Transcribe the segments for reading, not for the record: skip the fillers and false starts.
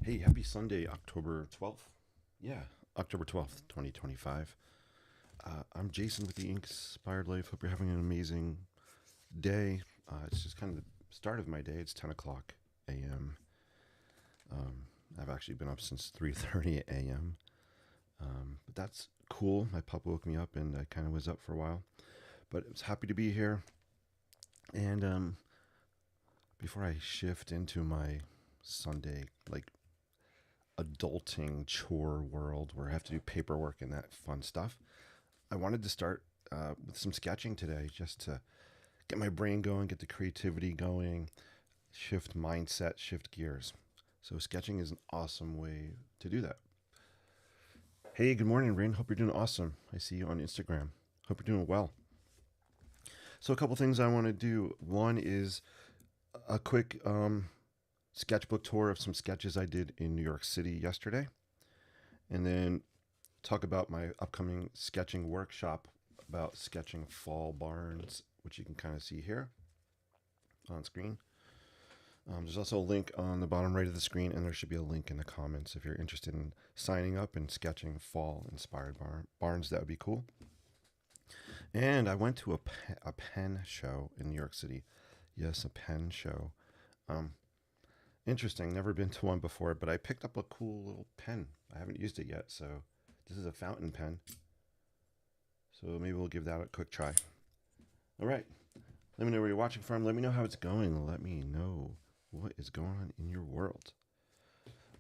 Hey, happy Sunday, October 12th. Yeah, October 12th, 2025. I'm Jason with the Inspired Life. Hope you're having an amazing day. It's just kind of the start of my day. It's 10 o'clock a.m. I've actually been up since 3:30 a.m. But that's cool. My pup woke me up and I kind of was up for a while. But I was happy to be here. And before I shift into my Sunday, like adulting chore world where I have to do paperwork and that fun stuff, I wanted to start with some sketching today just to get my brain going, get the creativity going, shift mindset, shift gears. So, sketching is an awesome way to do that. Hey, good morning, Rin. Hope you're doing awesome. I see you on Instagram. Hope you're doing well. So, a couple things I want to do. One is a quick sketchbook tour of some sketches I did in New York City yesterday, and then talk about my upcoming sketching workshop about sketching fall barns, which you can kind of see here on screen. There's also a link on the bottom right of the screen, and there should be a link in the comments if you're interested in signing up and sketching fall inspired barns. That would be cool. And I went to a pen show in New York City. Yes, a pen show. Um, Interesting. Never been to one before, but I picked up a cool little pen. I haven't used it yet, so this is a fountain pen. So maybe we'll give that a quick try. All right. Let me know where you're watching from. Let me know how it's going. Let me know what is going on in your world.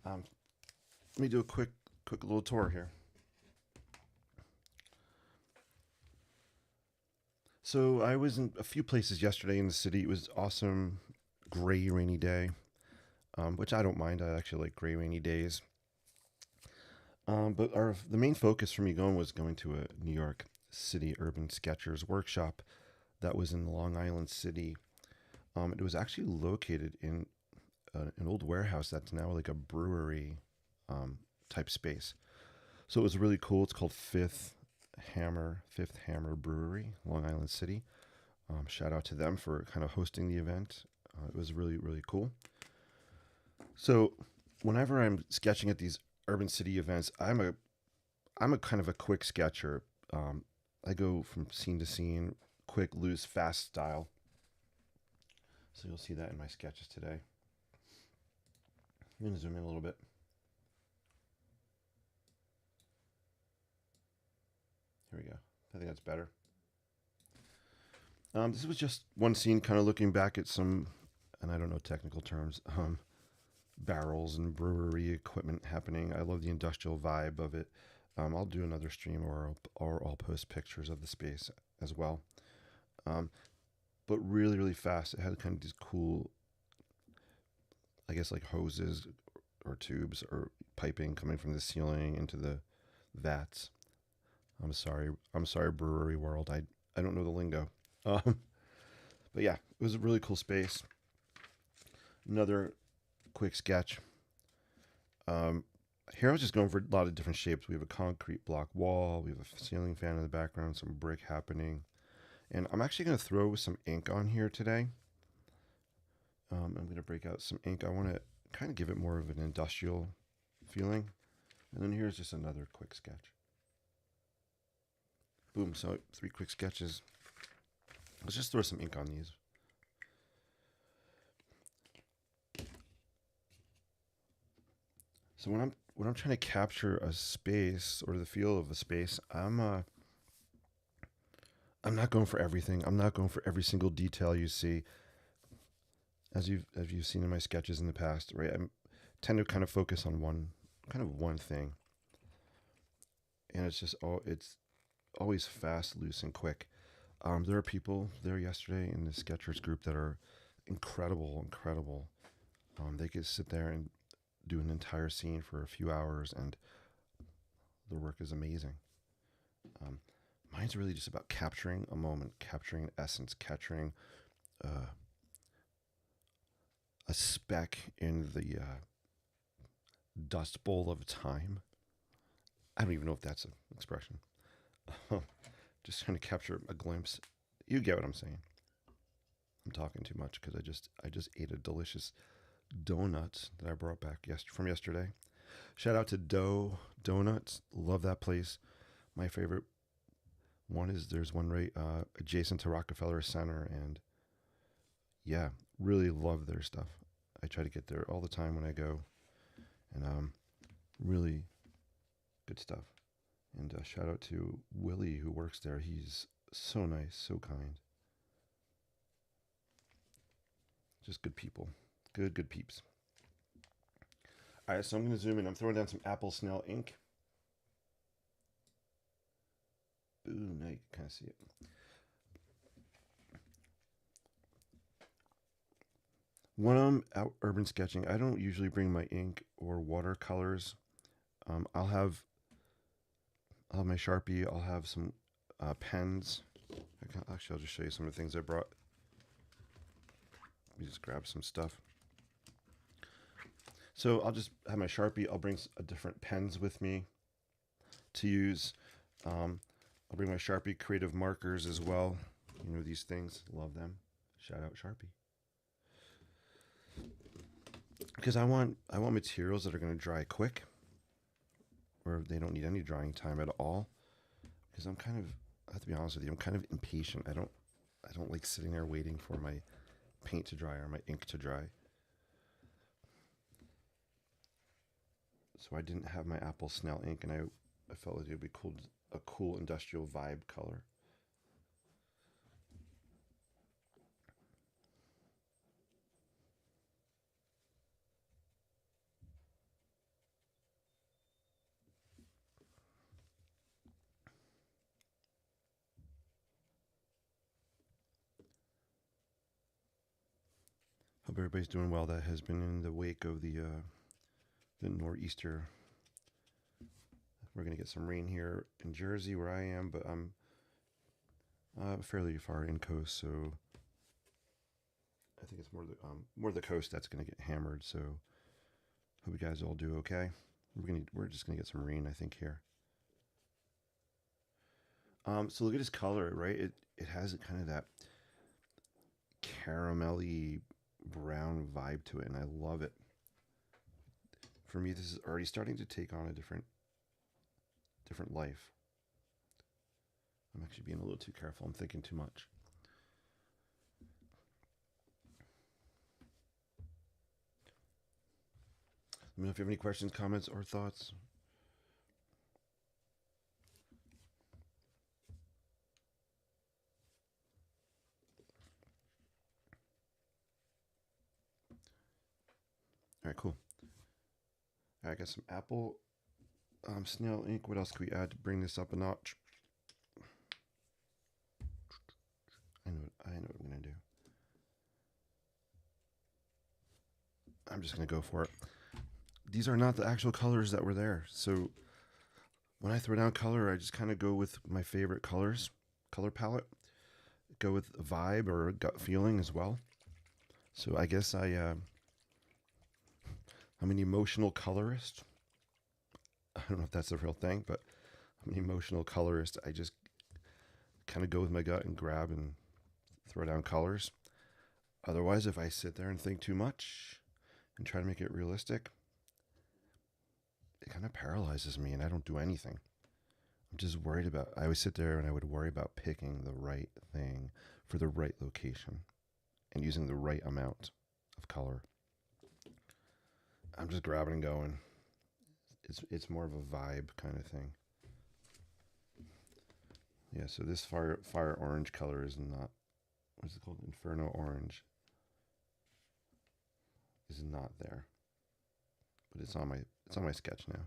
Let me do a quick little tour here. So I was in a few places yesterday in the city. It was awesome, gray, rainy day, which I don't mind. I actually like gray, rainy days. But the main focus for me was going to a New York City Urban Sketchers workshop that was in Long Island City. It was actually located in an old warehouse that's now like a brewery type space. So it was really cool. It's called Fifth Hammer Brewery, Long Island City. Shout out to them for kind of hosting the event. It was really cool. So whenever I'm sketching at these urban city events, I'm a kind of a quick sketcher. I go from scene to scene, quick, loose, fast style. So you'll see that in my sketches today. I'm going to zoom in a little bit. Here we go. I think that's better. This was just one scene, kind of looking back at some, and I don't know technical terms, barrels and brewery equipment happening. I love the industrial vibe of it. I'll do another stream, or I'll post pictures of the space as well. Um, but really fast. It had kind of these cool, I guess, like hoses or tubes or piping coming from the ceiling into the vats. I'm sorry, brewery world. I don't know the lingo. Um, but yeah, it was a really cool space. Another quick sketch. Um, Here I was just going for a lot of different shapes. We have a concrete block wall. We have a ceiling fan in the background. Some brick happening. And I'm actually going to throw some ink on here today. I'm going to break out some ink. I want to kind of give it more of an industrial feeling. And then here's just another quick sketch. Boom. So 3 quick sketches. Let's just throw some ink on these. So when I'm trying to capture a space or the feel of a space, I'm not going for everything. I'm not going for every single detail you see. As you've seen in my sketches in the past, right? I tend to kind of focus on one thing, and it's always fast, loose, and quick. There are people there yesterday in the sketchers group that are incredible. They could sit there and do an entire scene for a few hours, and the work is amazing. Um, Mine's really just about capturing a moment, capturing an essence, capturing uh, a speck in the dust bowl of time. I don't even know if that's an expression. Just trying to capture a glimpse. You get what I'm saying. I'm talking too much because I just ate a delicious donuts that I brought back from yesterday. Shout out to Dough Donuts. Love that place. My favorite one is there's one right adjacent to Rockefeller Center, and yeah, really love their stuff. I try to get there all the time when I go, and really good stuff. And shout out to Willie who works there. He's so nice, so kind. Just good people. Good peeps. All right, so I'm going to zoom in. I'm throwing down some Apple Snail ink. Ooh, now you can kind of see it. When I'm out urban sketching, I don't usually bring my ink or watercolors. I'll have my Sharpie. I'll have some pens. Actually, I'll just show you some of the things I brought. Let me just grab some stuff. So I'll just have my Sharpie. I'll bring different pens with me to use. I'll bring my Sharpie creative markers as well. You know these things. Love them. Shout out Sharpie. Because I want materials that are going to dry quick, or they don't need any drying time at all. Because I have to be honest with you, I'm kind of impatient. I don't like sitting there waiting for my paint to dry or my ink to dry. So I didn't have my Apple Snail ink, and I felt like it would be cool, a cool industrial vibe color. Hope everybody's doing well. That has been in the wake of the nor'easter. We're going to get some rain here in Jersey where I am, but I'm fairly far in coast, so I think it's more the coast that's going to get hammered. So hope you guys all do okay. We're just going to get some rain, I think, here. So look at his color, right? It has kind of that caramelly brown vibe to it, and I love it. For me, this is already starting to take on a different life. I'm actually being a little too careful. I'm thinking too much. Let me know if you have any questions, comments, or thoughts. All right, cool. All right, I got some Apple Snail ink. What else can we add to bring this up a notch? I know what I'm gonna do. I'm just gonna go for it. These are not the actual colors that were there. So when I throw down color, I just kind of go with my favorite color palette. Go with a vibe or a gut feeling as well. So I guess I'm an emotional colorist. I don't know if that's a real thing, but I'm an emotional colorist. I just kind of go with my gut and grab and throw down colors. Otherwise, if I sit there and think too much and try to make it realistic, it kind of paralyzes me and I don't do anything. I'm just worried about, I always sit there and I would worry about picking the right thing for the right location and using the right amount of color. I'm just grabbing and going. It's more of a vibe kind of thing. Yeah, so this fire orange color is not, what's it called? Inferno orange is not there. But it's on my sketch now.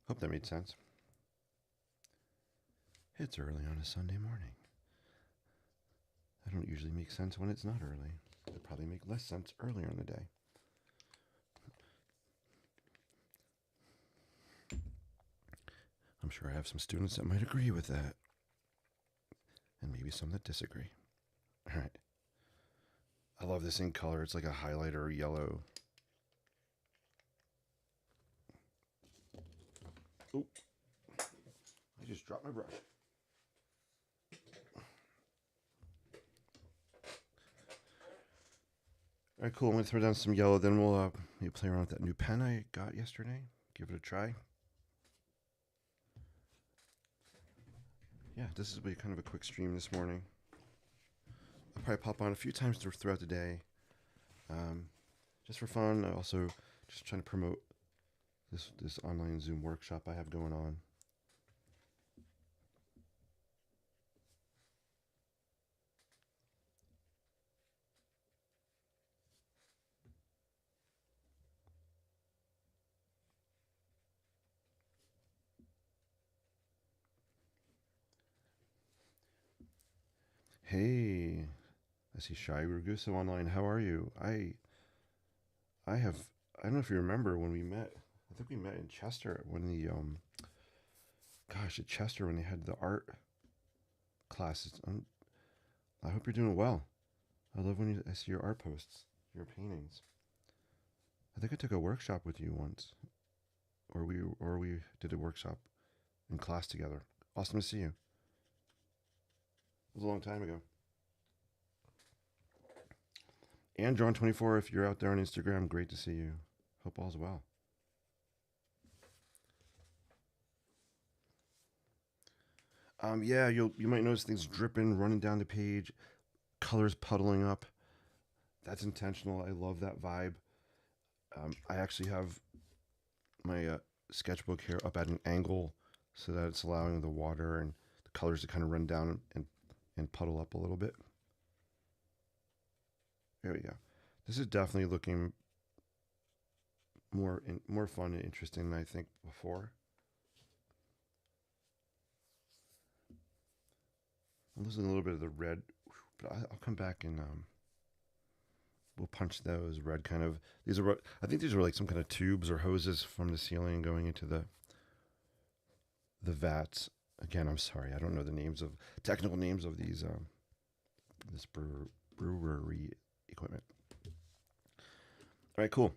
Hope that made sense. It's early on a Sunday morning. I don't usually make sense when it's not early. It'd probably make less sense earlier in the day. I'm sure I have some students that might agree with that. And maybe some that disagree. All right. I love this ink color. It's like a highlighter yellow. Oop. I just dropped my brush. All right, cool. I'm gonna throw down some yellow. Then we'll maybe play around with that new pen I got yesterday. Give it a try. Yeah, this is be kind of a quick stream this morning. I'll probably pop on a few times throughout the day, um, just for fun. I also just trying to promote this online Zoom workshop I have going on. Hey, I see Shy Ragusa online. How are you? I have I don't know if you remember when we met. I think we met in Chester when the gosh at Chester when they had the art classes. I hope you're doing well. I love when I see your art posts, your paintings. I think I took a workshop with you once, or we did a workshop in class together. Awesome to see you. It was a long time ago. And John24, if you're out there on Instagram, great to see you. Hope all's well. Yeah, you might notice things dripping, running down the page, colors puddling up. That's intentional. I love that vibe. I actually have my sketchbook here up at an angle so that it's allowing the water and the colors to kind of run down and puddle up a little bit. There we go. This is definitely looking more fun and interesting than I think before. I'm losing a little bit of the red, but I'll come back and we'll punch those red kind of. These are I think these are like some kind of tubes or hoses from the ceiling going into the vats. Again, I'm sorry, I don't know the names of technical names of these this brewery equipment. All right, cool.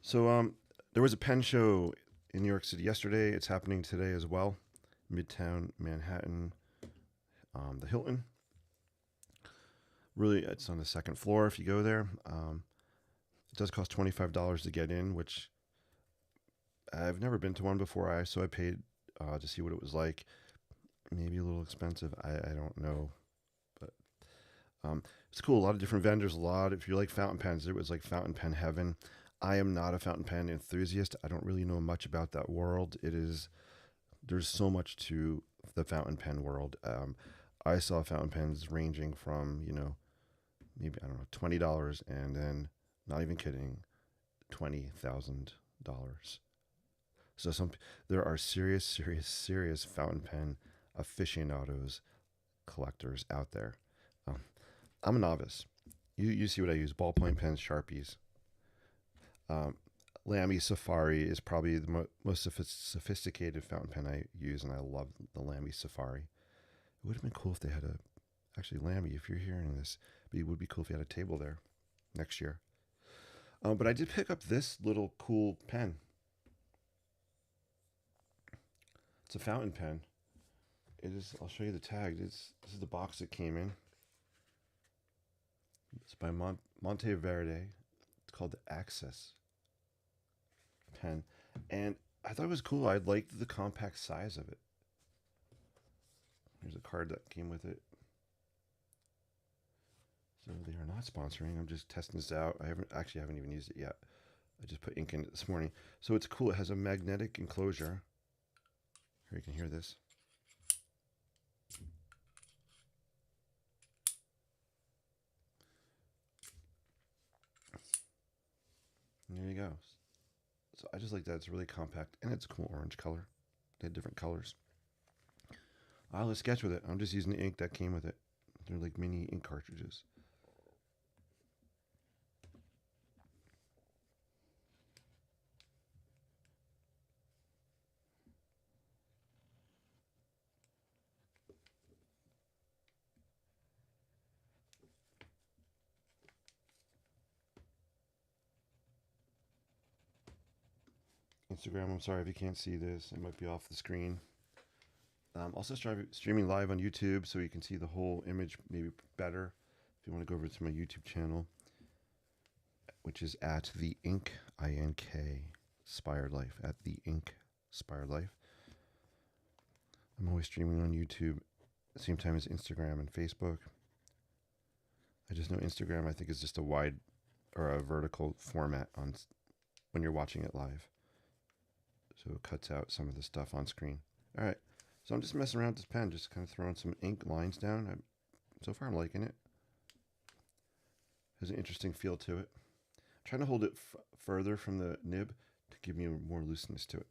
So there was a pen show in New York City yesterday. It's happening today as well, Midtown Manhattan, the Hilton. Really, it's on the second floor if you go there. It does cost $25 to get in, which I've never been to one before. So I paid to see what it was like. Maybe a little expensive. I don't know, but it's cool. A lot of different vendors. If you like fountain pens, it was like fountain pen heaven. I am not a fountain pen enthusiast. I don't really know much about that world. There's so much to the fountain pen world. I saw fountain pens ranging from maybe I don't know $20 and then not even kidding $20,000. So there are serious fountain pen aficionados, collectors out there. Um, I'm a novice. You see what I use: ballpoint pens, Sharpies. Um, Lamy Safari is probably the most sophisticated fountain pen I use, and I love the Lamy Safari. It would have been cool if they had actually Lamy. If you're hearing this, it would be cool if you had a table there next year. But I did pick up this little cool pen. It's a fountain pen. It is. I'll show you the tag. This is the box it came in. It's by Monteverde. It's called the Access pen, and I thought it was cool. I liked the compact size of it. Here's a card that came with it. So they are not sponsoring. I'm just testing this out. I haven't even used it yet. I just put ink in it this morning. So it's cool. It has a magnetic enclosure. Here you can hear this. And there you go. So I just like that. It's really compact and it's a cool orange color. They had different colors. I'll sketch with it. I'm just using the ink that came with it. They're like mini ink cartridges. Instagram, I'm sorry if you can't see this. It might be off the screen. Also streaming live on YouTube so you can see the whole image maybe better if you want to go over to my YouTube channel. which is at the Ink INK Inspired Life, at the Ink Inspired Life. I'm always streaming on YouTube at the same time as Instagram and Facebook. I just know Instagram, I think, is just a wide or a vertical format on when you're watching it live. So it cuts out some of the stuff on screen. All right. So I'm just messing around with this pen, just kind of throwing some ink lines down. So far, I'm liking it. Has an interesting feel to it. I'm trying to hold it further from the nib to give me more looseness to it.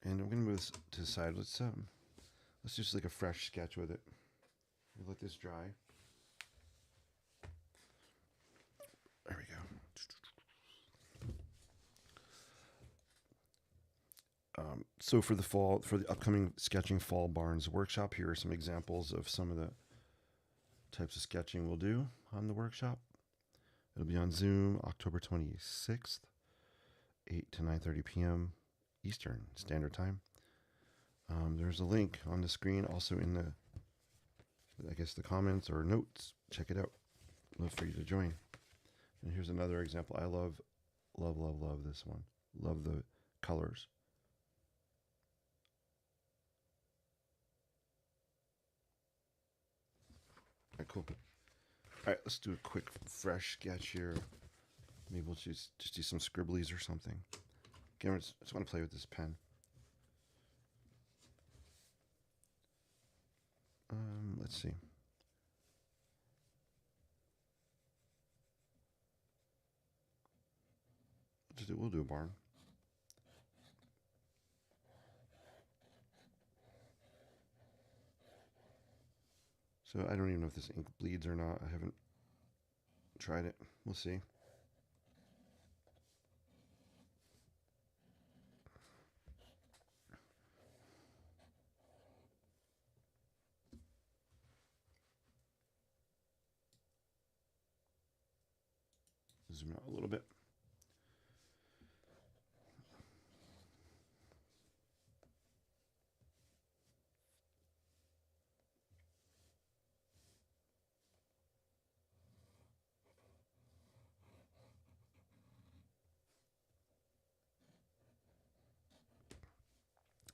And I'm gonna move this to the side. Let's just like a fresh sketch with it. We'll let this dry. There we go. So for the upcoming Sketching Fall Barnes workshop, here are some examples of some of the types of sketching we'll do on the workshop. It'll be on Zoom, October 26th, 8 to 9:30 p.m. Eastern Standard Time. There's a link on the screen, also in the, I guess, the comments or notes. Check it out. Love for you to join. And here's another example. I love this one. Love the colors. All right, cool. All right, let's do a quick, fresh sketch here. Maybe we'll just do some scribblies or something. Again, I just want to play with this pen. Let's see. We'll do a barn. So I don't even know if this ink bleeds or not. I haven't tried it. We'll see. Zoom out a little bit.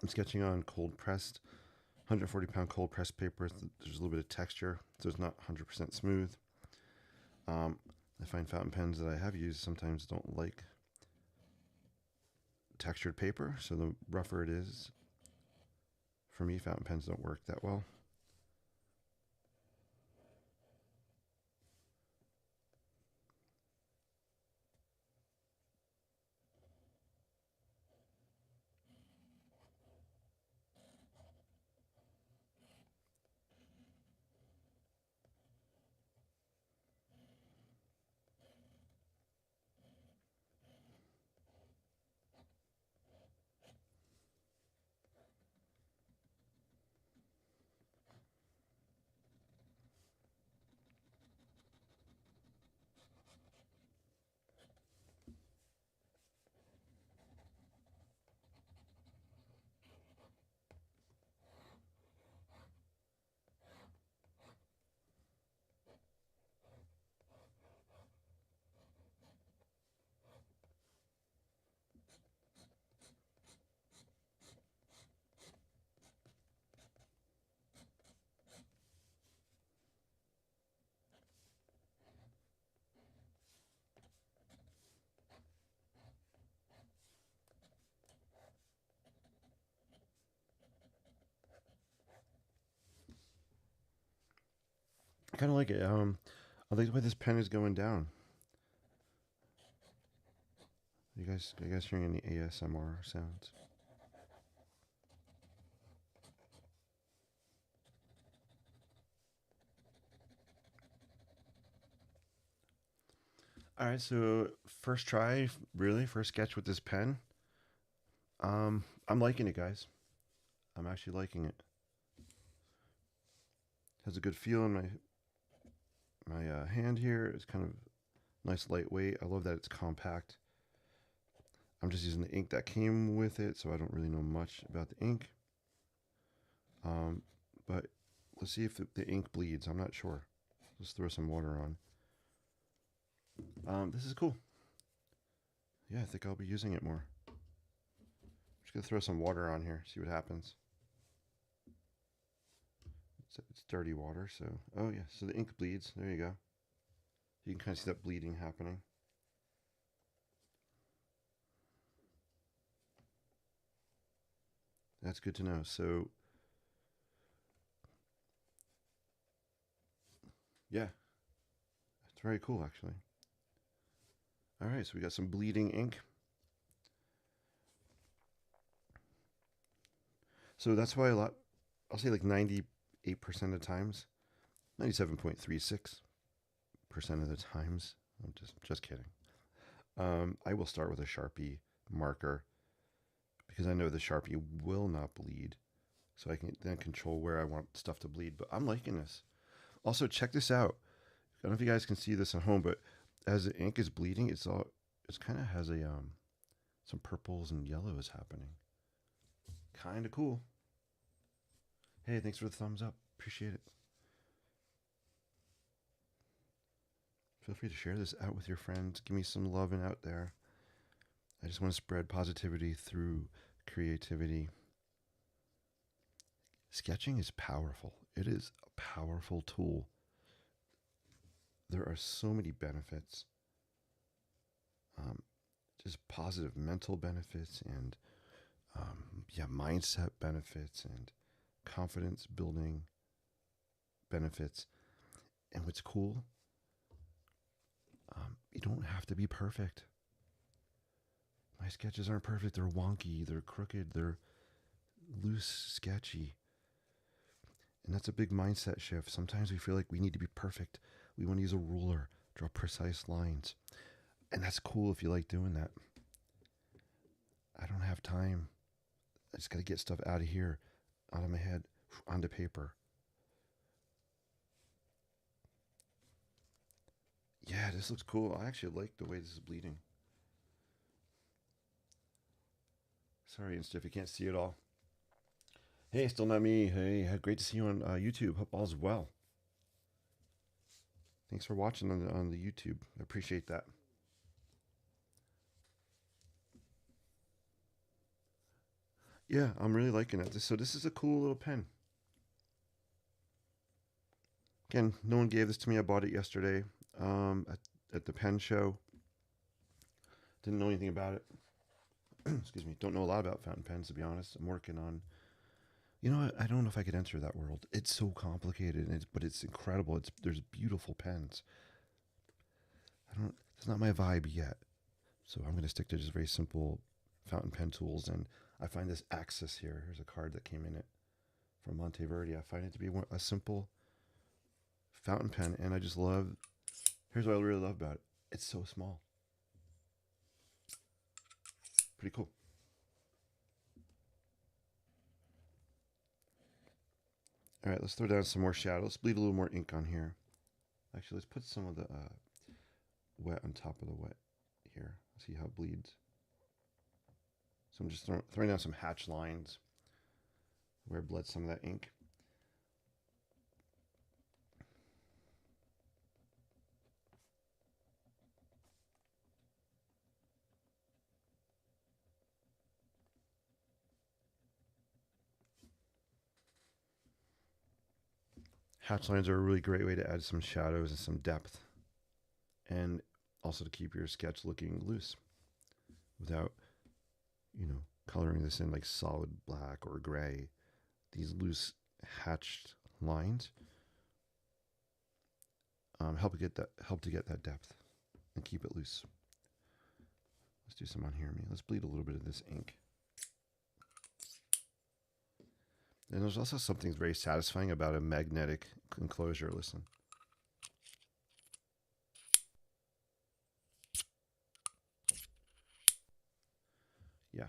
I'm sketching on cold pressed, 140-pound cold pressed paper. There's a little bit of texture, so it's not 100% smooth. I find fountain pens that I have used sometimes don't like textured paper, so the rougher it is, for me, fountain pens don't work that well. I kind of like it. I like the way this pen is going down. You guys hearing any ASMR sounds? All right, so first try, really, first sketch with this pen. I'm liking it, guys. I'm actually liking it. Has a good feel in my hand here. It's kind of nice, lightweight. I love that it's compact. I'm just using the ink that came with it, so I don't really know much about the ink. But let's see if the ink bleeds. I'm not sure. Let's throw some water on. This is cool. Yeah, I think I'll be using it more. I'm just gonna throw some water on here, see what happens. It's dirty water, so oh yeah, so the ink bleeds. There you go. You can kind of see that bleeding happening. That's good to know. So yeah, it's very cool actually. All right, so we got some bleeding ink. So that's why I'll say like 98% of the times, 97.36% of the times, I'm just kidding. I will start with a Sharpie marker because I know the Sharpie will not bleed. So I can then control where I want stuff to bleed. But I'm liking this. Also, check this out. I don't know if you guys can see this at home, but as the ink is bleeding, it's kind of has a some purples and yellows happening. Kind of cool. Hey, thanks for the thumbs up. Appreciate it. Feel free to share this out with your friends. Give me some loving out there. I just want to spread positivity through creativity. Sketching is powerful. It is a powerful tool. There are so many benefits. Just positive mental benefits and mindset benefits and confidence building benefits. And what's cool, you don't have to be perfect. My sketches aren't perfect. They're wonky, they're crooked, they're loose, sketchy. And that's a big mindset shift. Sometimes we feel like we need to be perfect. We want to use a ruler, draw precise lines. And that's cool if you like doing that. I don't have time. I just got to get stuff out of here, out of my head, onto paper. Yeah, this looks cool. I actually like the way this is bleeding. Sorry, Insta, if you can't see it all. Hey, still not me. Hey, great to see you on YouTube. Hope all's well. Thanks for watching on the YouTube. I appreciate that. Yeah, I'm really liking it. So this is a cool little pen. Again, no one gave this to me. I bought it yesterday at the pen show. Didn't know anything about it. Excuse me. Don't know a lot about fountain pens, to be honest. I'm working on. You know what? I don't know if I could enter that world. It's so complicated, but it's incredible. There's beautiful pens. It's not my vibe yet. So I'm going to stick to just very simple fountain pen tools. And I find this Axis here. Here's a card that came in it from Monteverdi. I find it to be a simple fountain pen, and I just love. Here's what I really love about it. It's so small. Pretty cool. All right, let's throw down some more shadow. Let's bleed a little more ink on here. Actually, let's put some of the wet on top of the wet here. See how it bleeds. So I'm just throwing down some hatch lines where I bled some of that ink. Hatch lines are a really great way to add some shadows and some depth, and also to keep your sketch looking loose without, coloring this in like solid black or gray. These loose hatched lines help to get that depth and keep it loose. Let's do some on here. Let's bleed a little bit of this ink. And there's also something very satisfying about a magnetic enclosure. Listen. Yeah.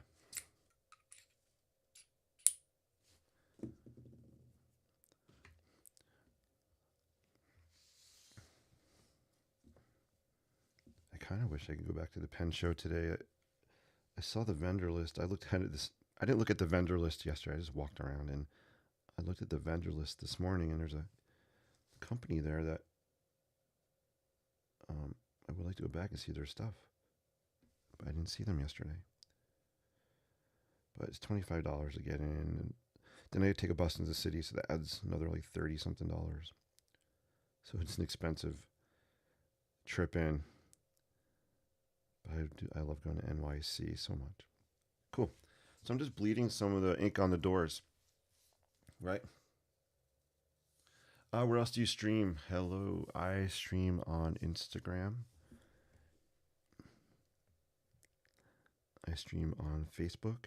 I kind of wish I could go back to the pen show today. I saw the vendor list. I looked at it this. I didn't look at the vendor list yesterday. I just walked around and I looked at the vendor list this morning, and there's a company there that I would like to go back and see their stuff, but I didn't see them yesterday. But it's $25 to get in, and then I take a bus into the city, so that adds another like 30 something dollars. So it's an expensive trip in. But I love going to NYC so much. Cool. So I'm just bleeding some of the ink on the doors, right? Where else do you stream? Hello, I stream on Instagram. I stream on Facebook.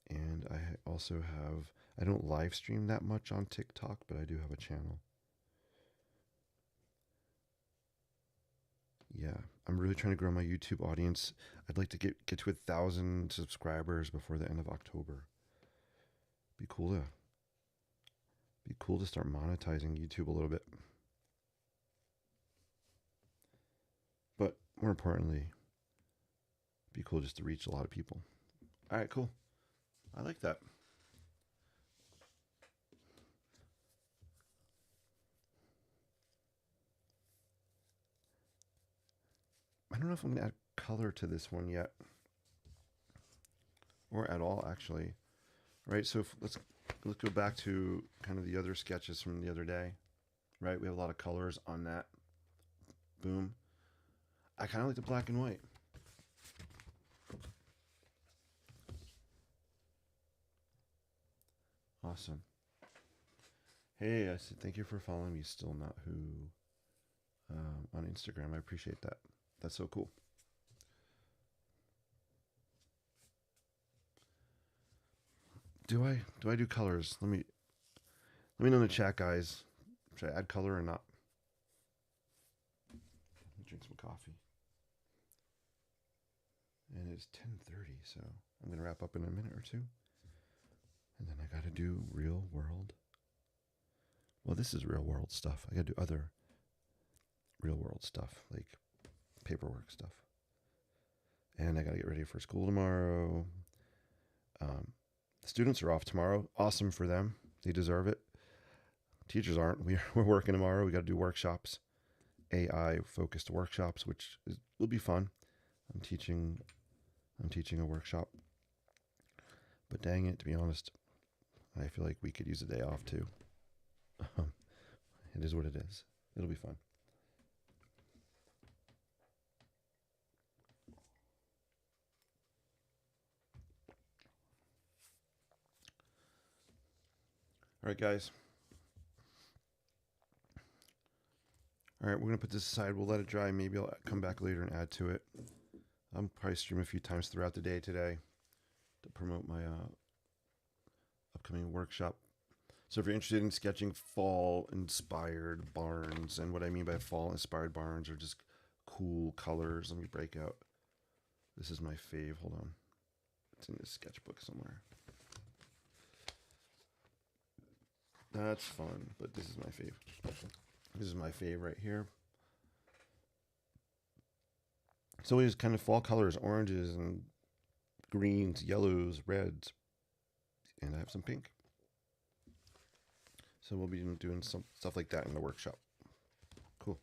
And I also have, I don't live stream that much on TikTok, but I do have a channel. Yeah, I'm really trying to grow my YouTube audience. I'd like to get to 1,000 subscribers before the end of October. Be cool to start monetizing YouTube a little bit. But more importantly, be cool just to reach a lot of people. All right, cool. I like that. I don't know if I'm going to add color to this one yet. Or at all, actually. Right, so let's go back to kind of the other sketches from the other day. Right, we have a lot of colors on that. Boom. I kind of like the black and white. Awesome. Hey, I said thank you for following me. Still not who on Instagram. I appreciate that. That's so cool. Do I do colors? Let me know in the chat, guys. Should I add color or not? Let me drink some coffee. And it's 10:30, so I'm gonna wrap up in a minute or two. And then I gotta do real world. Well, this is real world stuff. I gotta do other real world stuff, like paperwork stuff. And I gotta get ready for school tomorrow. The students are off tomorrow. Awesome for them. They deserve it. Teachers aren't. We're working tomorrow. We got to do workshops, AI focused workshops, which will be fun. I'm teaching a workshop. But dang it, to be honest, I feel like we could use a day off too. It is what it is. It'll be fun. All right, guys. All right, we're going to put this aside. We'll let it dry. Maybe I'll come back later and add to it. I'll probably stream a few times throughout the day today to promote my upcoming workshop. So if you're interested in sketching fall-inspired barns, and what I mean by fall-inspired barns are just cool colors. Let me break out. This is my fave. Hold on. It's in this sketchbook somewhere. That's fun, but this is my fave. This is my fave right here. So it's kind of fall colors, oranges and greens, yellows, reds, and I have some pink. So we'll be doing some stuff like that in the workshop. Cool.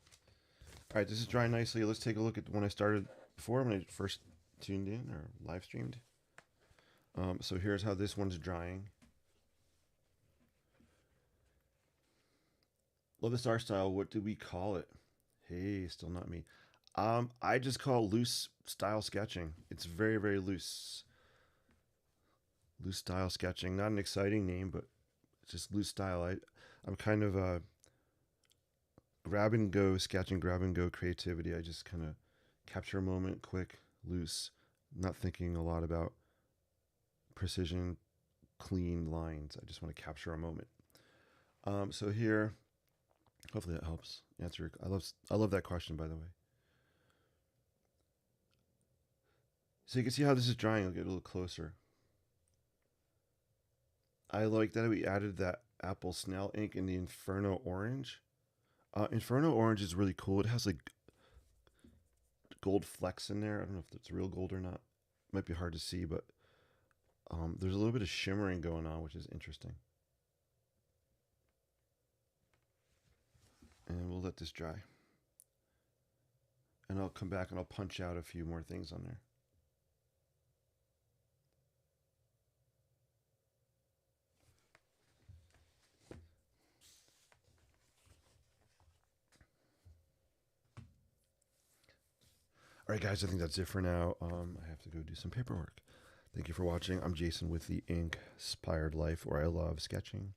All right, this is drying nicely. Let's take a look at when I started before, when I first tuned in or live streamed. So here's how this one's drying. Love this art style. What do we call it? Hey, still not me. I just call loose style sketching. It's very, very loose. Loose style sketching. Not an exciting name, but it's just loose style. I'm kind of a grab and go sketching, grab and go creativity. I just kind of capture a moment, quick, loose, not thinking a lot about precision, clean lines. I just want to capture a moment. So here, hopefully that helps answer. I love that question, by the way. So you can see how this is drying. I'll get a little closer. I like that we added that apple snail ink in the Inferno orange. Inferno orange is really cool. It has like gold flecks in there. I don't know if it's real gold or not. might be hard to see, but there's a little bit of shimmering going on, which is interesting. And we'll let this dry. And I'll come back and I'll punch out a few more things on there. All right, guys, I think that's it for now. I have to go do some paperwork. Thank you for watching. I'm Jason with the Ink Inspired Life, where I love sketching,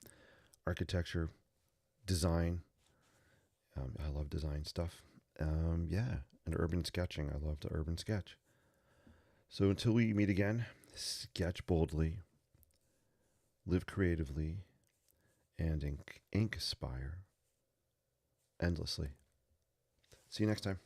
architecture, design. I love design stuff. Yeah, and urban sketching. I love to urban sketch. So until we meet again, sketch boldly, live creatively, and ink inspire endlessly. See you next time.